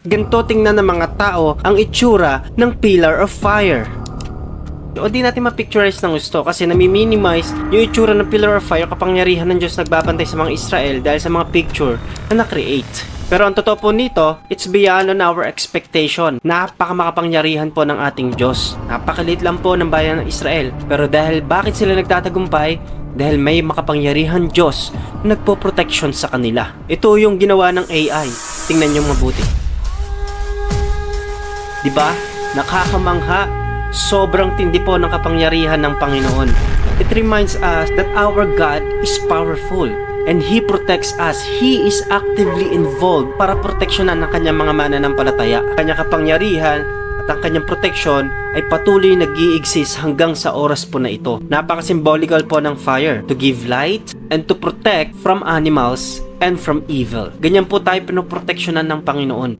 Ganito tingnan ng mga tao ang itsura ng pillar of fire. O di natin ma-picturize ng gusto kasi nami-minimize yung itsura ng pillar of fire, kapangyarihan ng Diyos nagbabantay sa mga Israel dahil sa mga picture na na-create. Pero ang totoo po nito, it's beyond on our expectation. Napakamakapangyarihan po ng ating Diyos. Napakaliit lang po ng bayan ng Israel. Pero dahil bakit sila nagtatagumpay? Dahil may makapangyarihan Diyos na nagpo-protection sa kanila. Ito yung ginawa ng AI. Tingnan nyo mabuti. Diba? Nakakamangha. Sobrang tindi po ng kapangyarihan ng Panginoon. It reminds us that our God is powerful and He protects us. He is actively involved para proteksyonan ng kanyang mga mananampalataya. Kanyang kapangyarihan at ang kanyang protection ay patuloy nag-i-exist hanggang sa oras po na ito. Napaka-symbolical po ng fire to give light and to protect from animals and from evil. Ganyan po tayo pinoproteksyonan ng Panginoon.